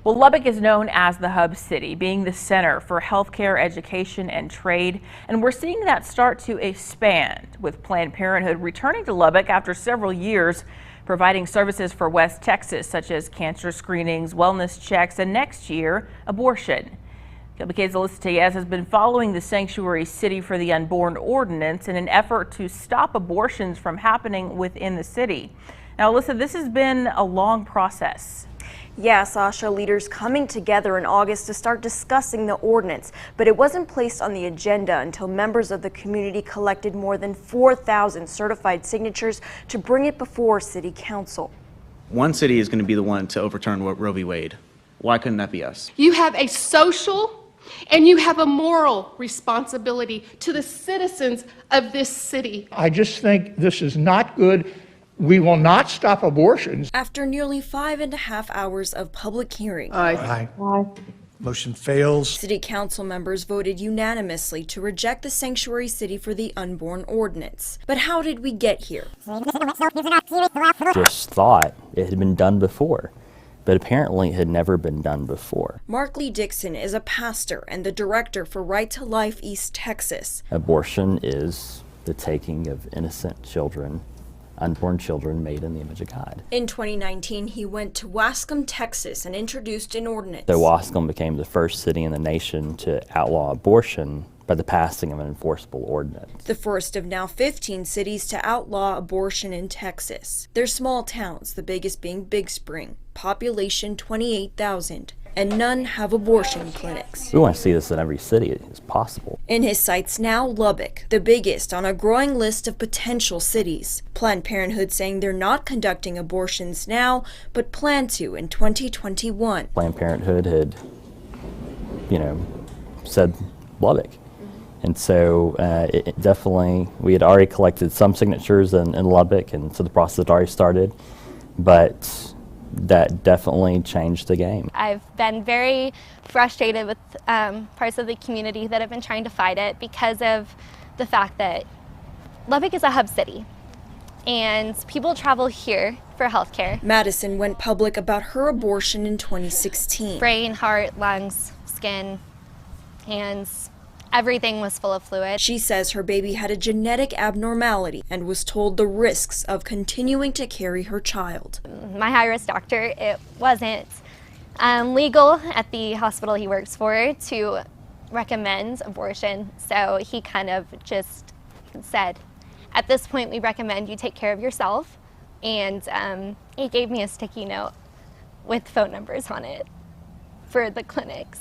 Well, Lubbock is known as the hub city, being the center for healthcare, education, and trade. And we're seeing that start to expand, with Planned Parenthood returning to Lubbock after several years, providing services for West Texas, such as cancer screenings, wellness checks, and next year, abortion. KBK's Alyssa Tellez has been following the sanctuary city for the Unborn Ordinance in an effort to stop abortions from happening within the city. Now, Alyssa, this has been a long process. Yeah, Sasha, leaders coming together in August to start discussing the ordinance, but it wasn't placed on the agenda until members of the community collected more than 4,000 certified signatures to bring it before City Council. One city is going to be the one to overturn Roe v. Wade. Why couldn't that be us? You have a social and you have a moral responsibility to the citizens of this city. I just think this is not good. We will not stop abortions. After nearly 5.5 hours of public hearing, Aye. Motion fails. City Council members voted unanimously to reject the sanctuary city for the Unborn Ordinance. But how did we get here? Just thought it had been done before, but apparently it had never been done before. Mark Lee Dixon is a pastor and the director for Right to Life East Texas. Abortion is the taking of innocent children, unborn children made in the image of God. In 2019, he went to Wascom, Texas and introduced an ordinance. So Wascom became the first city in the nation to outlaw abortion by the passing of an enforceable ordinance. The first of now 15 cities to outlaw abortion in Texas. They're small towns, the biggest being Big Spring, population 28,000. And none have abortion clinics. We want to see this in every city as possible. In his sights now, Lubbock, the biggest on a growing list of potential cities. Planned Parenthood saying they're not conducting abortions now, but plan to in 2021. Planned Parenthood had, said Lubbock. And so it definitely, we had already collected some signatures in Lubbock, and so the process had already started. But that definitely changed the game. I've been very frustrated with parts of the community that have been trying to fight it because of the fact that Lubbock is a hub city and people travel here for healthcare. Madison went public about her abortion in 2016. Brain, heart, lungs, skin, hands. Everything was full of fluid. She says her baby had a genetic abnormality and was told the risks of continuing to carry her child. My high-risk doctor, it wasn't legal at the hospital he works for to recommend abortion, so he kind of just said, at this point we recommend you take care of yourself, and he gave me a sticky note with phone numbers on it for the clinics.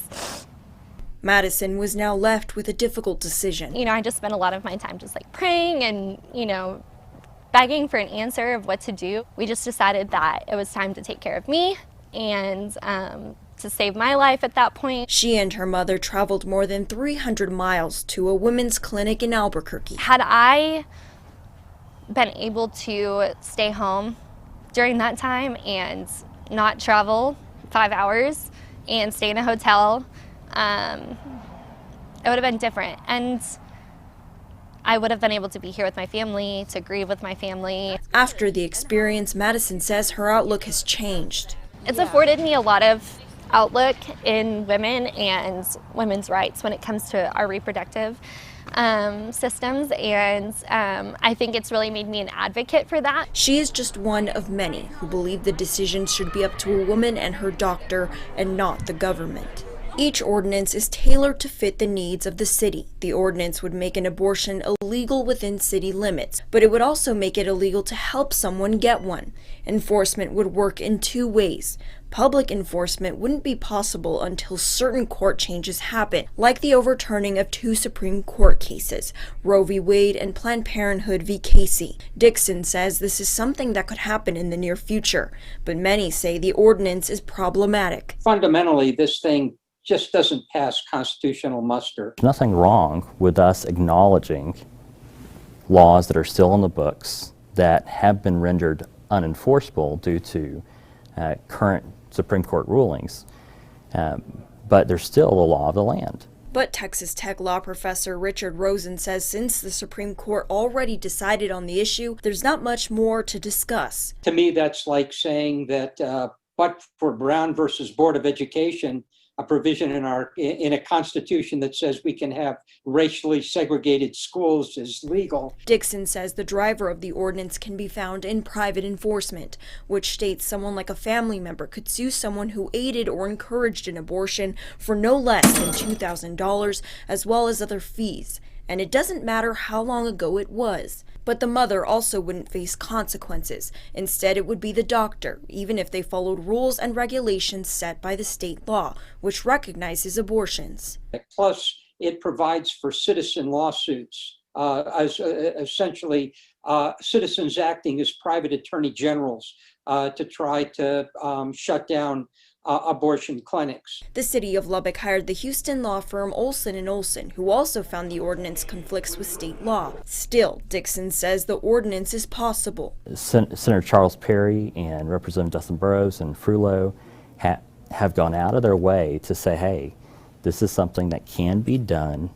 Madison was now left with a difficult decision. I just spent a lot of my time just praying and, begging for an answer of what to do. We just decided that it was time to take care of me and to save my life at that point. She and her mother traveled more than 300 miles to a women's clinic in Albuquerque. Had I been able to stay home during that time and not travel 5 hours and stay in a hotel, it would have been different, and I would have been able to be here with my family, to grieve with my family. After the experience, Madison says her outlook has changed. It's afforded me a lot of outlook in women and women's rights when it comes to our reproductive systems, and I think it's really made me an advocate for that. She is just one of many who believe the decision should be up to a woman and her doctor and not the government. Each ordinance is tailored to fit the needs of the city. The ordinance would make an abortion illegal within city limits, but it would also make it illegal to help someone get one. Enforcement would work in two ways. Public enforcement wouldn't be possible until certain court changes happen, like the overturning of 2 Supreme Court cases, Roe v. Wade and Planned Parenthood v. Casey. Dixon says this is something that could happen in the near future, but many say the ordinance is problematic. Fundamentally, this thing just doesn't pass constitutional muster. There's nothing wrong with us acknowledging laws that are still on the books that have been rendered unenforceable due to current Supreme Court rulings, but they're still the law of the land. But Texas Tech law professor Richard Rosen says since the Supreme Court already decided on the issue, there's not much more to discuss. To me, that's like saying that but for Brown versus Board of Education, a provision in a constitution that says we can have racially segregated schools is legal. Dixon says the driver of the ordinance can be found in private enforcement, which states someone like a family member could sue someone who aided or encouraged an abortion for no less than $2,000, as well as other fees. And it doesn't matter how long ago it was. But the mother also wouldn't face consequences. Instead, it would be the doctor, even if they followed rules and regulations set by the state law, which recognizes abortions. Plus, it provides for citizen lawsuits, as essentially citizens acting as private attorney generals to try to shut down abortion clinics. The City of Lubbock hired the Houston law firm Olson & Olson, who also found the ordinance conflicts with state law. Still, Dixon says the ordinance is possible. Senator Charles Perry and Representative Dustin Burrows and Frullo have gone out of their way to say, hey, this is something that can be done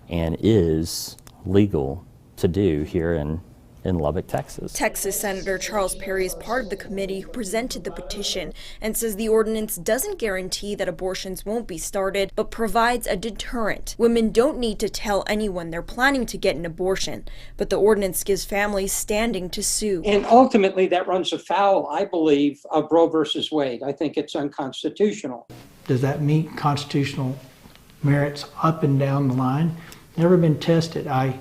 and is legal to do here in Lubbock, Texas. Texas Senator Charles Perry is part of the committee who presented the petition and says the ordinance doesn't guarantee that abortions won't be started, but provides a deterrent. Women don't need to tell anyone they're planning to get an abortion, but the ordinance gives families standing to sue. And ultimately, that runs afoul, I believe, of Roe versus Wade. I think it's unconstitutional. Does that meet constitutional merits up and down the line? Never been tested. I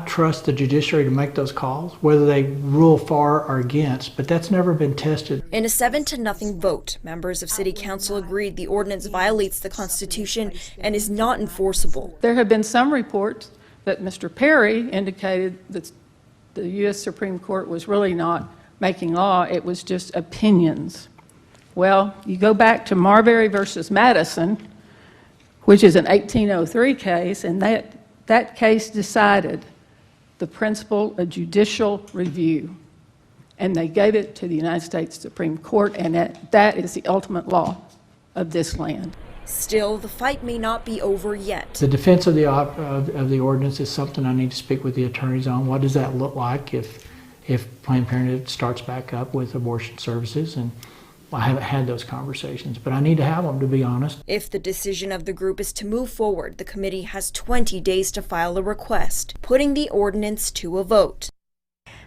trust the judiciary to make those calls, whether they rule for or against, but that's never been tested. In a 7-0 vote, members of City Council agreed the ordinance violates the Constitution and is not enforceable. There have been some reports that Mr. Perry indicated that the U.S. Supreme Court was really not making law, it was just opinions. Well, you go back to Marbury versus Madison, which is an 1803 case, and that case decided the principle of judicial review, and they gave it to the United States Supreme Court, and that is the ultimate law of this land. Still, the fight may not be over yet. The defense of the ordinance is something I need to speak with the attorneys on. What does that look like if Planned Parenthood starts back up with abortion services? And I haven't had those conversations, but I need to have them, to be honest. If the decision of the group is to move forward, the committee has 20 days to file a request, putting the ordinance to a vote.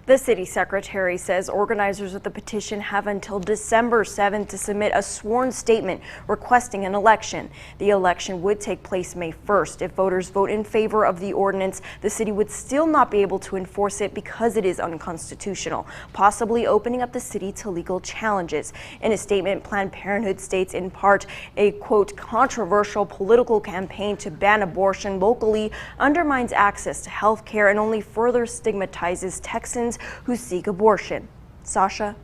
The city secretary says organizers of the petition have until December 7th to submit a sworn statement requesting an election. The election would take place May 1st. If voters vote in favor of the ordinance, the city would still not be able to enforce it because it is unconstitutional, possibly opening up the city to legal challenges. In a statement, Planned Parenthood states in part, a quote, controversial political campaign to ban abortion locally undermines access to health care and only further stigmatizes Texans who seek abortion. Sasha.